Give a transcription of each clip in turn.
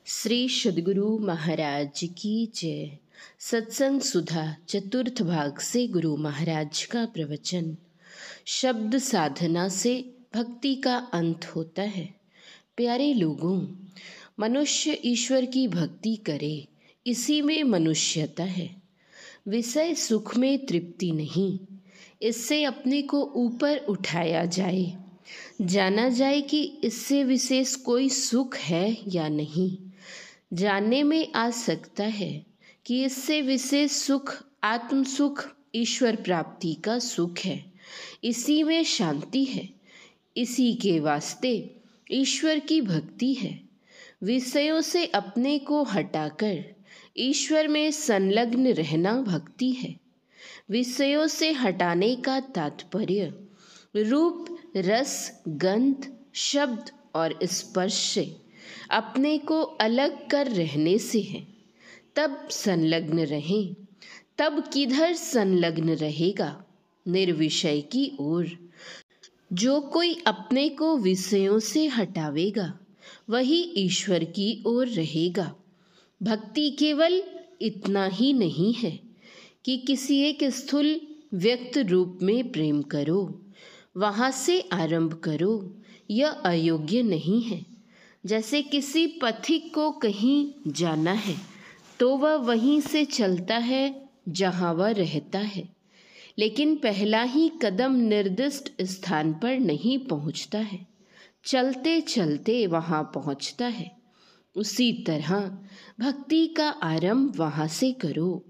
श्री सद्गुरु महाराज की जय। सत्संग सुधा चतुर्थ भाग से गुरु महाराज का प्रवचन। शब्द साधना से भक्ति का अंत होता है। प्यारे लोगों, मनुष्य ईश्वर की भक्ति करे, इसी में मनुष्यता है। विषय सुख में तृप्ति नहीं, इससे अपने को ऊपर उठाया जाए, जाना जाए कि इससे विशेष कोई सुख है या नहीं। जानने में आ सकता है कि इससे विशेष सुख आत्म सुख, ईश्वर प्राप्ति का सुख है। इसी में शांति है, इसी के वास्ते ईश्वर की भक्ति है। विषयों से अपने को हटाकर ईश्वर में संलग्न रहना भक्ति है। विषयों से हटाने का तात्पर्य रूप, रस, गंध, शब्द और स्पर्श से अपने को अलग कर रहने से है। तब संलग्न रहें। तब किधर संलग्न रहेगा? निर्विषय की ओर। जो कोई अपने को विषयों से हटावेगा वही ईश्वर की ओर रहेगा। भक्ति केवल इतना ही नहीं है कि किसी एक स्थूल व्यक्त रूप में प्रेम करो, वहाँ से आरंभ करो। यह अयोग्य नहीं है। जैसे किसी पथिक को कहीं जाना है तो वह वहीं से चलता है जहाँ वह रहता है, लेकिन पहला ही कदम निर्दिष्ट स्थान पर नहीं पहुँचता है, चलते चलते वहाँ पहुँचता है। उसी तरह भक्ति का आरंभ वहाँ से करो।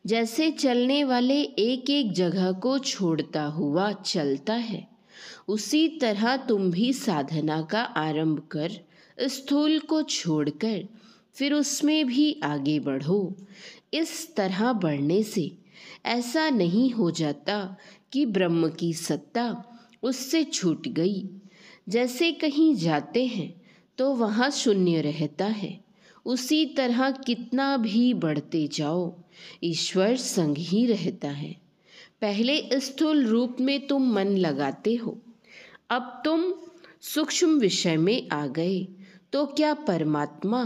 जैसे चलने वाले एक एक जगह को छोड़ता हुआ चलता है, उसी तरह तुम भी साधना का आरंभ कर स्थूल को छोड़कर फिर उसमें भी आगे बढ़ो। इस तरह बढ़ने से ऐसा नहीं हो जाता कि ब्रह्म की सत्ता उससे छूट गई। जैसे कहीं जाते हैं तो वहाँ शून्य रहता है, उसी तरह कितना भी बढ़ते जाओ, ईश्वर संग ही रहता है। पहले स्थूल रूप में तुम मन लगाते हो, अब तुम सूक्ष्म विषय में आ गए, तो क्या परमात्मा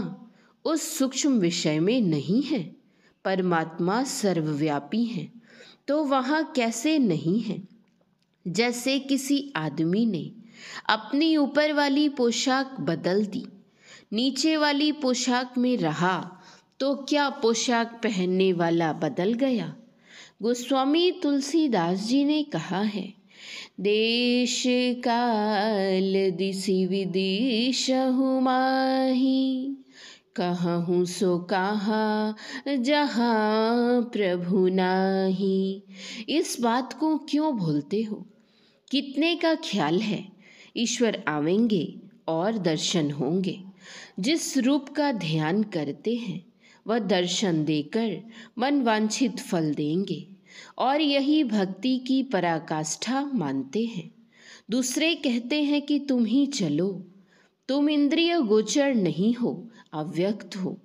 उस सूक्ष्म विषय में नहीं है? परमात्मा सर्वव्यापी है, तो वहाँ कैसे नहीं है? जैसे किसी आदमी ने अपनी ऊपर वाली पोशाक बदल दी, नीचे वाली पोशाक में रहा, तो क्या पोशाक पहनने वाला बदल गया? गोस्वामी तुलसीदास जी ने कहा है, देश काल दिसि विदिशहु माही, कहूँ सो कहा जहाँ प्रभु नाही। इस बात को क्यों भूलते हो? कितने का ख्याल है, ईश्वर आवेंगे और दर्शन होंगे। जिस रूप का ध्यान करते हैं वह दर्शन देकर मन वांछित फल देंगे, और यही भक्ति की पराकाष्ठा मानते हैं। दूसरे कहते हैं कि तुम ही चलो, तुम इंद्रिय गोचर नहीं हो, अव्यक्त हो।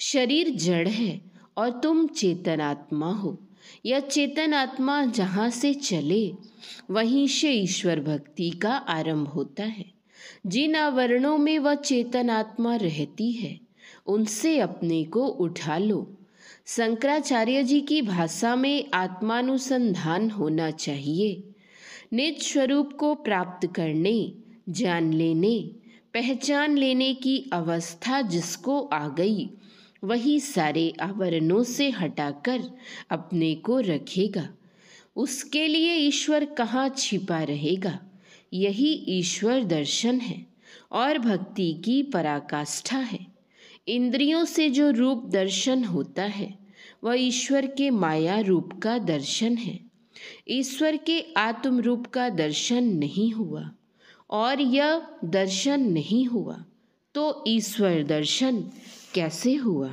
शरीर जड़ है और तुम चेतनात्मा हो। यह चेतनात्मा जहाँ से चले वहीं से ईश्वर भक्ति का आरंभ होता है। जिन आवरणों में वह चेतनात्मा रहती है उनसे अपने को उठा लो। शंकराचार्य जी की भाषा में आत्मानुसंधान होना चाहिए। निज स्वरूप को प्राप्त करने, जान लेने, पहचान लेने की अवस्था जिसको आ गई, वही सारे आवरणों से हटाकर अपने को रखेगा। उसके लिए ईश्वर कहाँ छिपा रहेगा? यही ईश्वर दर्शन है और भक्ति की पराकाष्ठा है। इंद्रियों से जो रूप दर्शन होता है वह ईश्वर के माया रूप का दर्शन है। ईश्वर के आत्म रूप का दर्शन नहीं हुआ, और यह दर्शन नहीं हुआ तो ईश्वर दर्शन कैसे हुआ?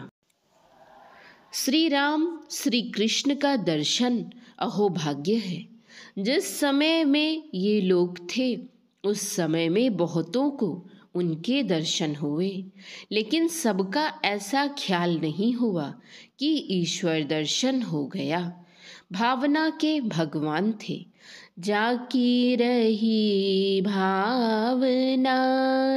श्री राम श्री कृष्ण का दर्शन अहोभाग्य है। जिस समय में ये लोग थे उस समय में बहुतों को उनके दर्शन हुए, लेकिन सबका ऐसा ख्याल नहीं हुआ कि ईश्वर दर्शन हो गया। भावना के भगवान थे, जाकी रही भावना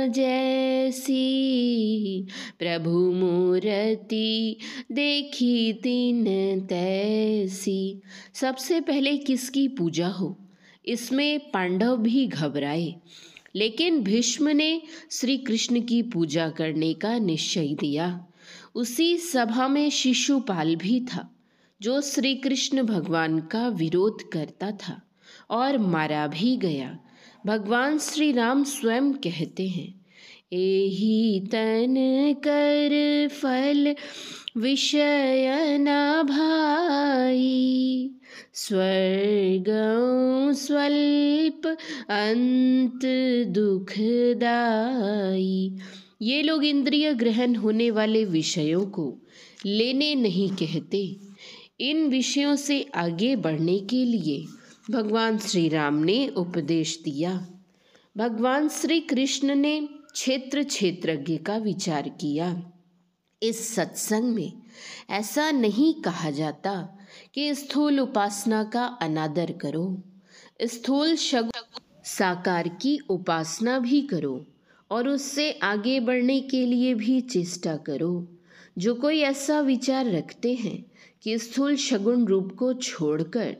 जैसी, प्रभु मूर्ति देखी तीन तैसी। सबसे पहले किसकी पूजा हो, इसमें पांडव भी घबराए, लेकिन भीष्म ने श्री कृष्ण की पूजा करने का निश्चय दिया। उसी सभा में शिशुपाल भी था, जो श्री कृष्ण भगवान का विरोध करता था और मारा भी गया। भगवान श्री राम स्वयं कहते हैं, एहि तन कर फल विषय न भाई, स्वर्गं स्वल्प अंत दुखदाई। ये लोग इंद्रिय ग्रहण होने वाले विषयों को लेने नहीं कहते। इन विषयों से आगे बढ़ने के लिए भगवान श्री राम ने उपदेश दिया। भगवान श्री कृष्ण ने क्षेत्र क्षेत्रज्ञ का विचार किया। इस सत्संग में ऐसा नहीं कहा जाता कि स्थूल उपासना का अनादर करो, स्थूल सगुण साकार की उपासना भी करो और उससे आगे बढ़ने के लिए भी चेष्टा करो। जो कोई ऐसा विचार रखते हैं कि स्थूल सगुण रूप को छोड़कर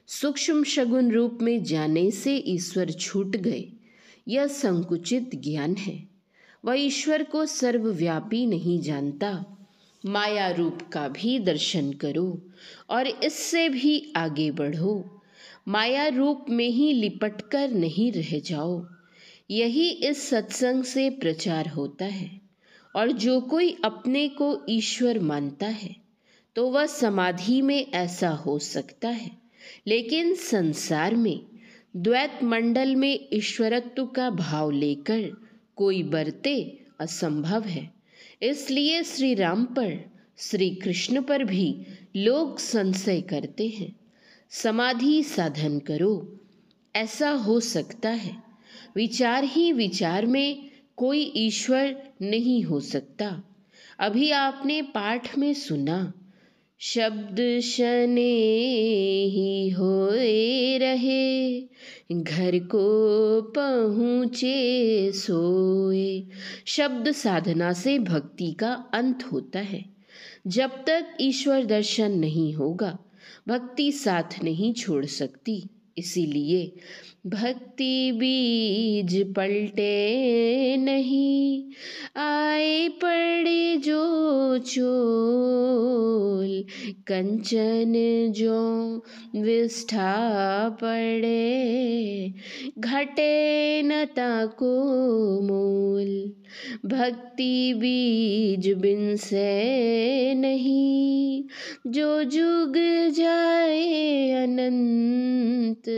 सूक्ष्म सगुण रूप में जाने से ईश्वर छूट गए, यह संकुचित ज्ञान है। वह ईश्वर को सर्वव्यापी नहीं जानता। माया रूप का भी दर्शन करो और इससे भी आगे बढ़ो। माया रूप में ही लिपट कर नहीं रह जाओ। यही इस सत्संग से प्रचार होता है। और जो कोई अपने को ईश्वर मानता है तो वह समाधि में ऐसा हो सकता है, लेकिन संसार में द्वैत मंडल में ईश्वरत्व का भाव लेकर कोई बरते असंभव है। इसलिए श्री राम पर, श्री कृष्ण पर भी लोग संशय करते हैं। समाधि साधन करो, ऐसा हो सकता है। विचार ही विचार में कोई ईश्वर नहीं हो सकता। अभी आपने पाठ में सुना, शब्द शने ही होए रहे, घर को पहुँचे सोए। शब्द साधना से भक्ति का अंत होता है। जब तक ईश्वर दर्शन नहीं होगा, भक्ति साथ नहीं छोड़ सकती। इसीलिए भक्ति बीज पलटे नहीं, आए पड़े जो चोल, कंचन जो विष्ठा पड़े, घटे न ताको मोल। भक्ति बीज बिन से नहीं, जो जुग जाए अनंत,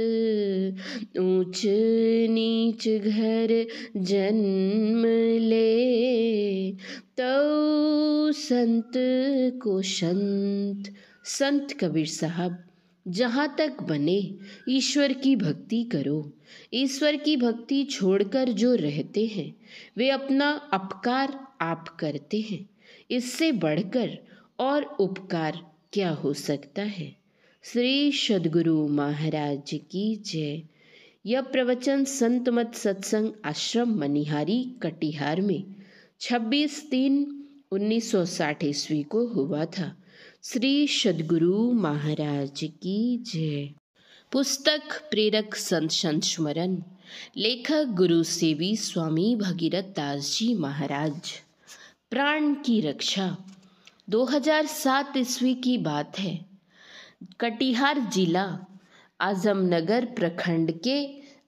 ऊंच नीच घर जन्म ले, तो संत को संत। संत कबीर साहब, जहाँ तक बने ईश्वर की भक्ति करो। ईश्वर की भक्ति छोड़कर जो रहते हैं वे अपना अपकार आप करते हैं। इससे बढ़कर और उपकार क्या हो सकता है। श्री सद्गुरु महाराज की जय। यह प्रवचन संत मत सत्संग आश्रम मनिहारी कटिहार में 26/3/1960 ईस्वी को हुआ था। श्री सद्गुरु महाराज की जय। पुस्तक प्रेरक संत संस्मरण, लेखक गुरु सेवी स्वामी भगीरथ दास जी महाराज। प्राण की रक्षा। 2007 ईस्वी की बात है। कटिहार जिला आजमनगर प्रखंड के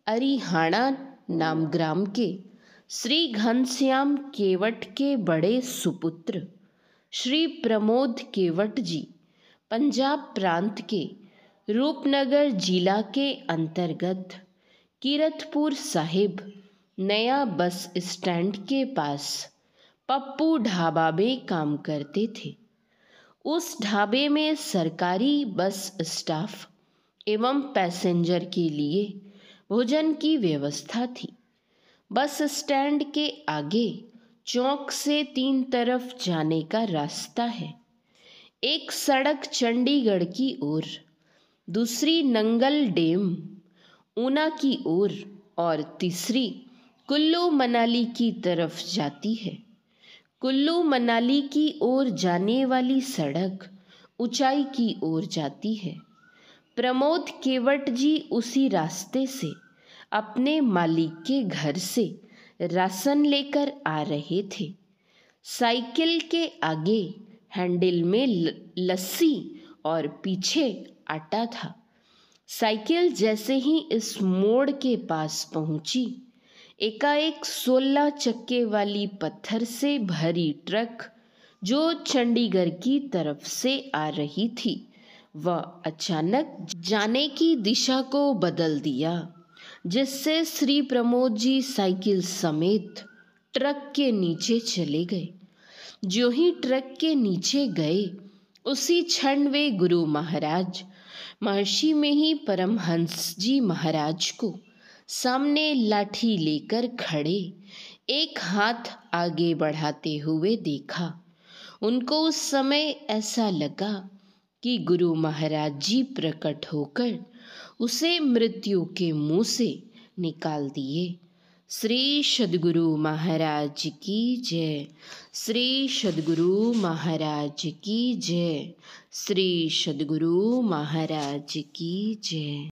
अरिहाना नाम ग्राम के श्री घनश्याम केवट के बड़े सुपुत्र श्री प्रमोद केवट जी पंजाब प्रांत के रूपनगर जिला के अंतर्गत कीरतपुर साहिब नया बस स्टैंड के पास पप्पू ढाबा में काम करते थे। उस ढाबे में सरकारी बस स्टाफ एवं पैसेंजर के लिए भोजन की व्यवस्था थी। बस स्टैंड के आगे चौक से 3 तरफ जाने का रास्ता है। एक सड़क चंडीगढ़ की ओर, दूसरी नंगल डैम ऊना की ओर और तीसरी कुल्लू मनाली की तरफ जाती है। कुल्लू मनाली की ओर जाने वाली सड़क ऊंचाई की ओर जाती है। प्रमोद केवट जी उसी रास्ते से अपने मालिक के घर से राशन लेकर आ रहे थे। साइकिल के आगे हैंडल में लस्सी और पीछे आटा था। साइकिल जैसे ही इस मोड़ के पास पहुंची, एकाएक 16 चक्के वाली पत्थर से भरी ट्रक जो चंडीगढ़ की तरफ से आ रही थी, वह अचानक जाने की दिशा को बदल दिया, जिससे श्री प्रमोद जी साइकिल समेत ट्रक के नीचे चले गए। जो ही ट्रक के नीचे गए, उसी क्षण वे गुरु महाराज महर्षि में ही परमहंस जी महाराज को सामने लाठी लेकर खड़े एक हाथ आगे बढ़ाते हुए देखा। उनको उस समय ऐसा लगा कि गुरु महाराज जी प्रकट होकर उसे मृत्यु के मुंह से निकाल दिए। श्री सद्गुरु महाराज की जय। श्री सद्गुरु महाराज की जय। श्री सद्गुरु महाराज की जय।